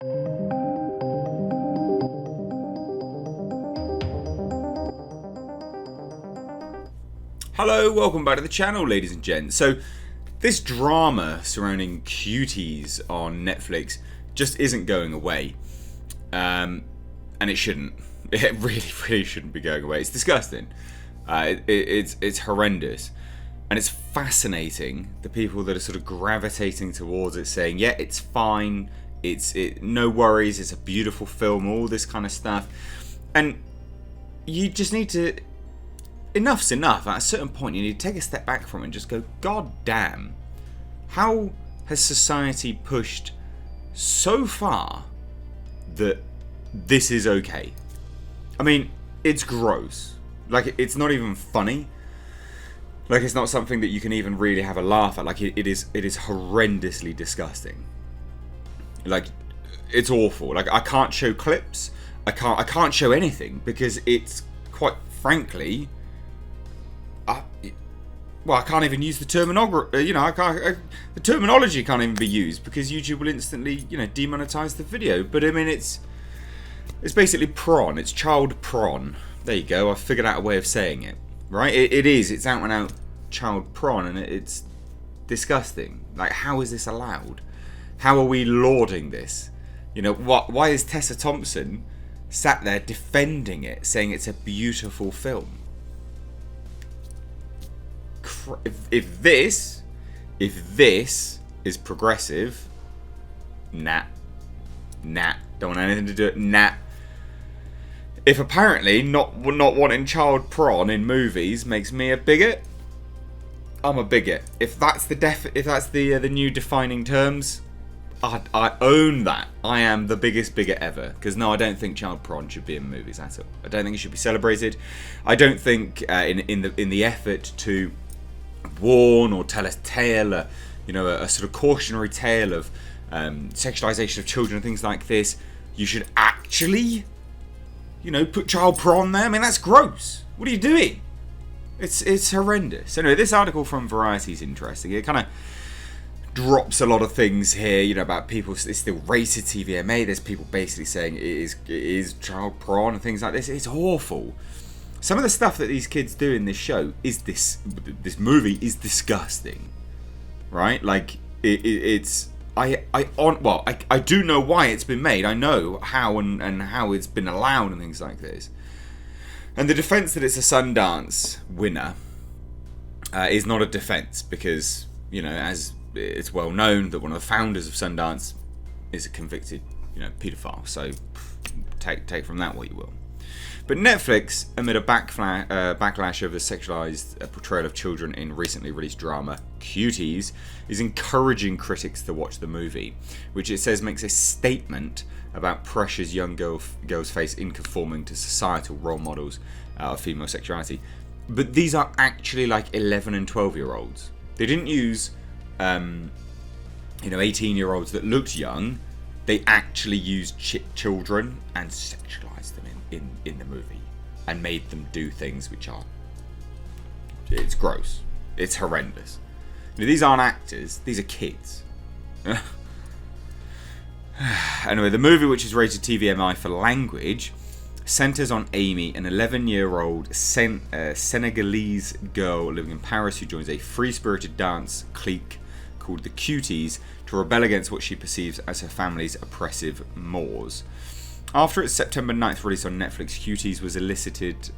Hello, welcome back to the channel, ladies and gents. So, this drama surrounding Cuties on Netflix just isn't going away. And it shouldn't. It really shouldn't be going away. It's disgusting. It's horrendous. And it's fascinating, the people that are sort of gravitating towards it, saying, yeah, it's fine, no worries, it's a beautiful film, all this kind of stuff. And you just need to... Enough's enough. At a certain point, you need to take a step back from it and just go, God damn, how has society pushed so far that this is okay? I mean, it's gross. Like, it's not even funny. Like, it's not something that you can even really have a laugh at. Like, it is horrendously disgusting. Like, it's awful. Like, I can't show clips. I can't show anything because it's, quite frankly... I can't even use the terminology. The terminology can't even be used because YouTube will instantly, demonetize the video. But I mean, it's basically prawn. It's child prawn. There you go. I've figured out a way of saying it. Right? It is. It's out and out child prawn, and it's disgusting. Like, how is this allowed? How are we lauding this? Why is Tessa Thompson sat there defending it, saying it's a beautiful film? If this is progressive, nah, don't want anything to do it, nah. If apparently not wanting child prawn in movies makes me a bigot, I'm a bigot. If that's the new defining terms, I own that. I am the biggest bigot ever. Because no, I don't think child prawn should be in movies at all. I don't think it should be celebrated. I don't think in the effort to warn or tell a tale, a sort of cautionary tale of sexualization of children and things like this, you should actually, put child prawn there. I mean, that's gross. What are you doing? It's horrendous. Anyway, this article from Variety is interesting. It kind of drops a lot of things here, about people. It's still rated TVMA. There's people basically saying it is child prawn and things like this. It's awful. Some of the stuff that these kids do in this show this movie is disgusting, right? Like I do know why it's been made. I know how and how it's been allowed and things like this. And the defense that it's a Sundance winner is not a defense because as it's well known that one of the founders of Sundance is a convicted paedophile. So take from that what you will. But Netflix, amid a backlash over the sexualized portrayal of children in recently released drama Cuties, is encouraging critics to watch the movie, which it says makes a statement about pressures young girls face in conforming to societal role models of female sexuality. But these are actually like 11 and 12-year-olds. They didn't use 18-year-olds that looked young. They actually used children and sexualized them in the movie and made them do things which are... It's gross. It's horrendous. These aren't actors. These are kids. Anyway, the movie, which is rated TVMI for language, centers on Amy, an 11-year-old Senegalese girl living in Paris who joins a free-spirited dance clique called the Cuties to rebel against what she perceives as her family's oppressive mores. After its September 9th release on Netflix, Cuties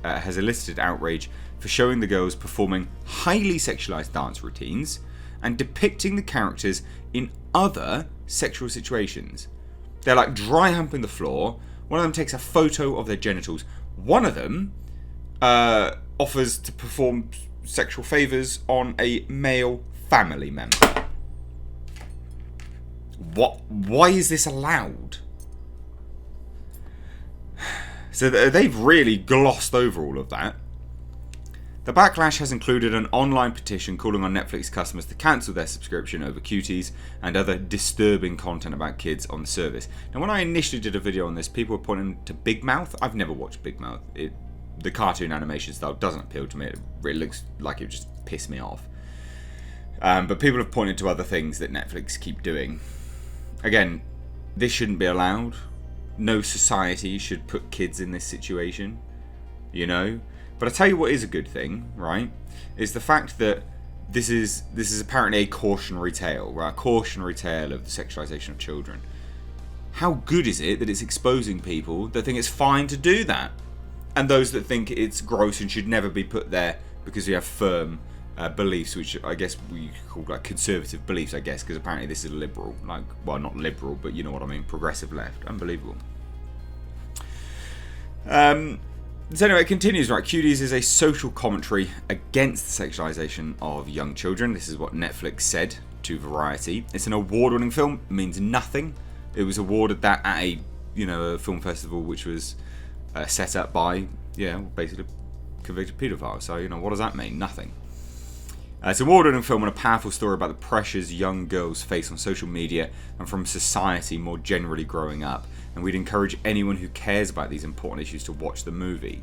has elicited outrage for showing the girls performing highly sexualized dance routines and depicting the characters in other sexual situations. They're like dry humping the floor. One of them takes a photo of their genitals. One of them offers to perform sexual favors on a male family member. What? Why is this allowed? So they've really glossed over all of that. The backlash has included an online petition calling on Netflix customers to cancel their subscription over Cuties and other disturbing content about kids on the service. Now, when I initially did a video on this, people were pointing to Big Mouth. I've never watched Big Mouth. The cartoon animation style doesn't appeal to me. It really looks like it would just piss me off. But people have pointed to other things that Netflix keep doing. Again, this shouldn't be allowed. No society should put kids in this situation, you know. But I tell you what is a good thing, right? Is the fact that this is apparently a cautionary tale, right? A cautionary tale of the sexualization of children. How good is it that it's exposing people that think it's fine to do that, and those that think it's gross and should never be put there because we have firm beliefs, which I guess we call like conservative beliefs, I guess, because apparently this is liberal, like, well, not liberal, but you know what I mean, progressive left. Unbelievable. So anyway, it continues, right? Cuties is a social commentary against the sexualization of young children. This is what Netflix said to Variety. It's an award-winning film. It means nothing. It was awarded that at a film festival which was set up by basically convicted paedophiles. So what does that mean? Nothing. It's an award-winning film and a powerful story about the pressures young girls face on social media and from society more generally growing up. And we'd encourage anyone who cares about these important issues to watch the movie.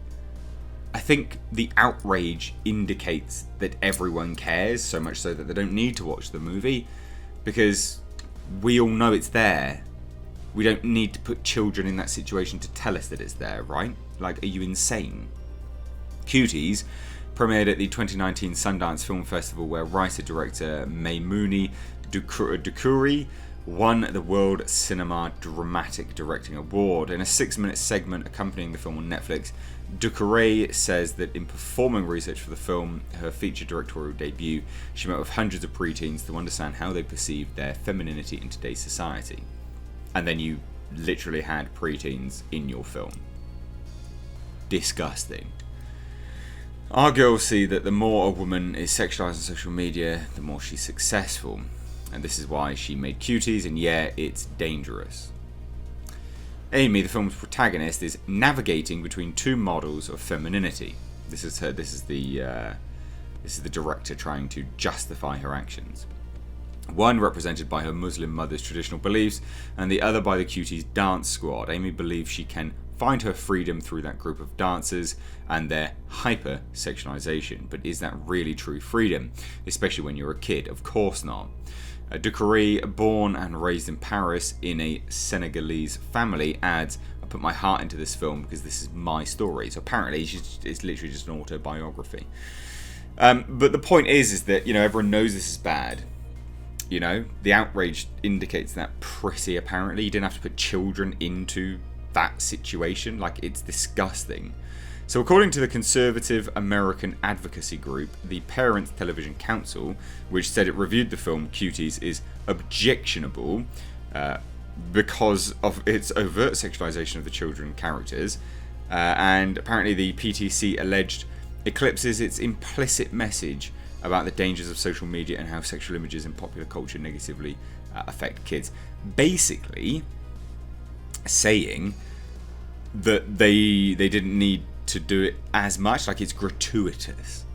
I think the outrage indicates that everyone cares, so much so that they don't need to watch the movie, because we all know it's there. We don't need to put children in that situation to tell us that it's there, right? Like, are you insane? Cuties premiered at the 2019 Sundance Film Festival, where writer-director Maimoune Dukuri won the World Cinema Dramatic Directing Award. In a 6-minute segment accompanying the film on Netflix, Dukuri says that in performing research for the film, her feature directorial debut, she met with hundreds of preteens to understand how they perceived their femininity in today's society. And then you literally had preteens in your film. Disgusting. Our girls see that the more a woman is sexualized on social media, the more she's successful. And this is why she made Cuties, and yeah, it's dangerous. Amy, the film's protagonist, is navigating between two models of femininity. This is the director trying to justify her actions. One represented by her Muslim mother's traditional beliefs, and the other by the Cuties dance squad. Amy believes she can find her freedom through that group of dancers and their hyper-sexualization. But is that really true freedom? Especially when you're a kid? Of course not. Dukuri, born and raised in Paris in a Senegalese family, adds, I put my heart into this film because this is my story. So apparently it's literally just an autobiography. But the point is that, everyone knows this is bad. The outrage indicates that pretty apparently. You didn't have to put children into that situation. Like, it's disgusting. So according to the conservative American advocacy group, the Parents Television Council, which said it reviewed the film Cuties, is objectionable because of its overt sexualization of the children characters, and apparently the PTC alleged eclipses its implicit message about the dangers of social media and how sexual images in popular culture negatively affect kids. Basically saying that they didn't need to do it as much, like it's gratuitous,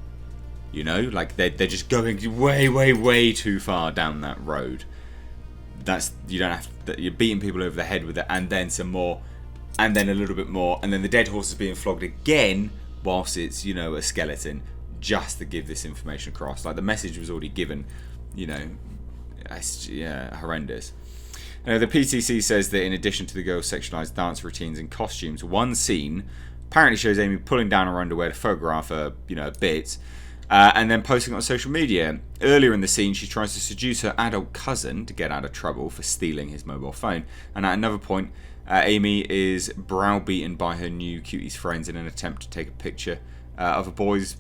like they're just going way too far down that road. You don't have to, you're beating people over the head with it, and then some more, and then a little bit more, and then the dead horse is being flogged again whilst it's a skeleton, just to give this information across. Like, the message was already given. It's horrendous. The PTC says that in addition to the girls' sexualized dance routines and costumes, one scene apparently shows Amy pulling down her underwear to photograph her, bits, and then posting it on social media. Earlier in the scene, she tries to seduce her adult cousin to get out of trouble for stealing his mobile phone. And at another point, Amy is browbeaten by her new Cuties friends in an attempt to take a picture of a boy's,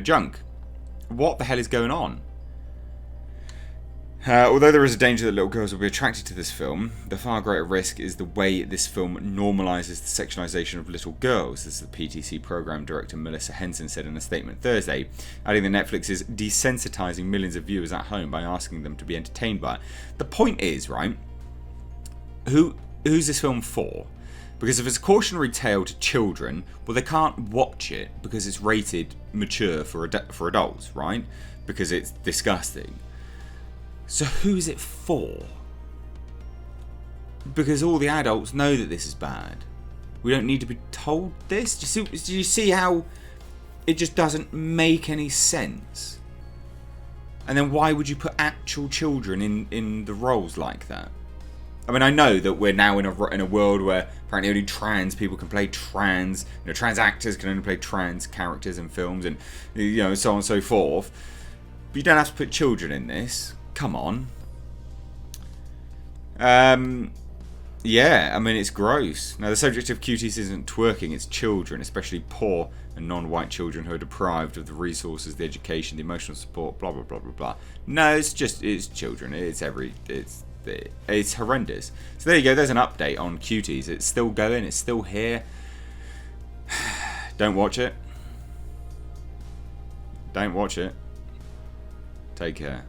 junk. What the hell is going on? Although there is a danger that little girls will be attracted to this film, the far greater risk is the way this film normalises the sexualisation of little girls. This is the PTC programme director Melissa Henson said in a statement Thursday, adding that Netflix is desensitising millions of viewers at home by asking them to be entertained by it. The point is, right, who's this film for? Because if it's a cautionary tale to children, well, they can't watch it because it's rated mature for adults, right? Because it's disgusting. So who's it for? Because all the adults know that this is bad. We don't need to be told this. Do you see how it just doesn't make any sense? And then why would you put actual children in the roles like that? I mean, I know that we're now in a world where apparently only trans people can play trans, trans actors can only play trans characters in films, and so on and so forth. But you don't have to put children in this. Come on. Yeah, I mean, it's gross. Now, the subject of Cuties isn't twerking, it's children, especially poor and non-white children who are deprived of the resources, the education, the emotional support, blah, blah, blah, blah, blah. No, it's children. It's horrendous. So there you go, there's an update on Cuties. It's still going, it's still here. Don't watch it. Don't watch it. Take care.